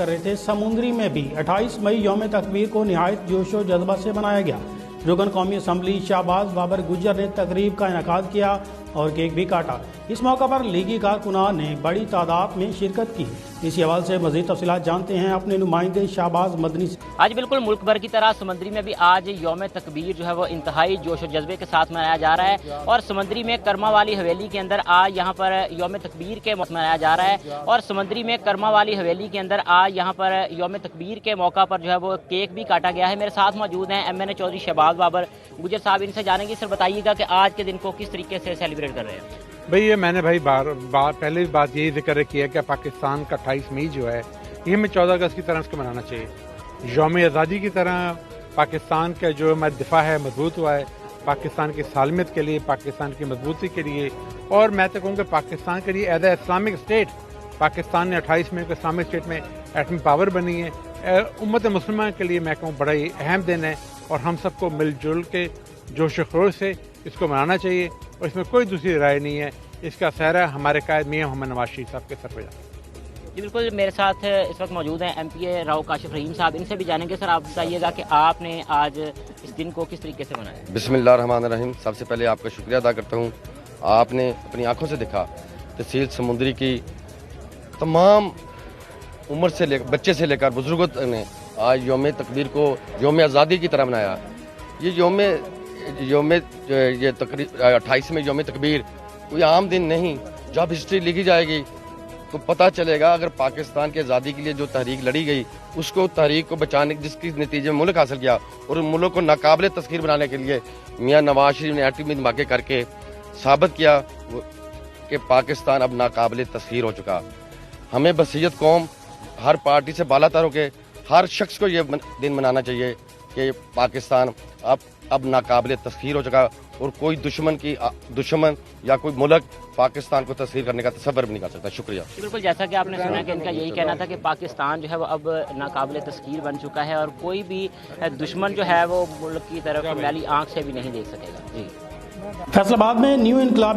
کر رہے تھے۔ سمندری میں بھی 28 مئی یوم تکبیر کو نہایت جوش و جذبہ سے منایا گیا۔ رکن قومی اسمبلی شہباز بابر گجر نے تقریب کا انعقاد کیا اور کیک بھی کاٹا۔ اس موقع پر لیگی کارکنان نے بڑی تعداد میں شرکت کی۔ اسی حوالے سے مزید تفصیلات جانتے ہیں اپنے نمائندے شہباز مدنی سے۔ آج بالکل ملک بھر کی طرح سمندری میں بھی آج یوم تکبیر جو ہے وہ انتہائی جوش و جذبے کے ساتھ منایا جا رہا ہے، اور سمندری میں کرما والی حویلی کے اندر آج یہاں پر یوم تکبیر کے موقع منایا جا رہا ہے، اور سمندری میں کرما والی حویلی کے اندر آج یہاں پر یوم تکبیر کے موقع پر جو ہے وہ کیک بھی کاٹا گیا ہے۔ میرے ساتھ موجود ہیں MNA چودھری شہباز بابر گجر صاحب، ان سے جانیں گے۔ سر بتائیے گا کہ آج کے دن کو کس طریقے سے سیلیبریٹ کر رہے ہیں؟ بھئی یہ میں نے پہلے بھی بات یہی ذکر کیا کہ پاکستان کا 28 مئی جو ہے یہ ہمیں 14 اگست کی طرح اس کو منانا چاہیے۔ یوم آزادی کی طرح پاکستان کا جو دفاع ہے مضبوط ہوا ہے، پاکستان کی سالمیت کے لیے، پاکستان کی مضبوطی کے لیے، اور میں تو کہوں کہ پاکستان کے لیے as a Islamic state Pakistan نے 28 مئی کو اسلامک اسٹیٹ میں ایٹمی پاور بنی ہے۔ امت مسلمہ کے لیے میں کہوں بڑا ہی اہم دن ہے، اور ہم سب کو مل جل کے جوش و خروش سے اس کو منانا چاہیے، اور اس میں کوئی دوسری رائے نہیں ہے۔ اس کا سہرا ہمارے قائد میاں محمد نواز شریف صاحب کے سر پہ جاتا ہے۔ جی بالکل، میرے ساتھ اس وقت موجود ہیں MPA راؤ کاشف رحیم صاحب، ان سے بھی جانیں گے۔ سر آپ بتائیے گا کہ آپ نے آج اس دن کو کس طریقے سے منایا؟ بسم اللہ الرحمن الرحیم۔ سب سے پہلے آپ کا شکریہ ادا کرتا ہوں، آپ نے اپنی آنکھوں سے دیکھا تحصیل سمندری کی تمام عمر سے بچے سے لے کر بزرگوں نے آج یوم تکبیر کو یوم آزادی کی طرح منایا۔ یہ 28 میں یوم تکبیر کوئی عام دن نہیں۔ جب ہسٹری لکھی جائے گی تو پتہ چلے گا، اگر پاکستان کی آزادی کے لیے جو تحریک لڑی گئی اس کو تحریک کو بچانے جس کے نتیجے میں ملک حاصل کیا، اور ملک کو ناقابل تسخیر بنانے کے لیے میاں نواز شریف نے ایٹمی دھماکے کر کے ثابت کیا کہ پاکستان اب ناقابل تسخیر ہو چکا۔ ہمیں بصیرت قوم ہر پارٹی سے بالا تر ہو کے ہر شخص کو یہ دن منانا چاہیے کہ پاکستان اب ناقابل تسخیر ہو چکا، اور کوئی دشمن یا کوئی ملک پاکستان کو تسخیر کرنے کا تصور بھی نہیں کر سکتا۔ شکریہ۔ بالکل، جیسا کہ آپ نے سنا کہ ان کا یہی کہنا تھا کہ پاکستان جو ہے وہ اب ناقابل تسخیر بن چکا ہے، اور کوئی بھی دشمن جو ہے وہ ملک کی طرف میلی آنکھ سے بھی نہیں دیکھ سکے گا۔ جی، فیصل آباد میں نیو انقلاب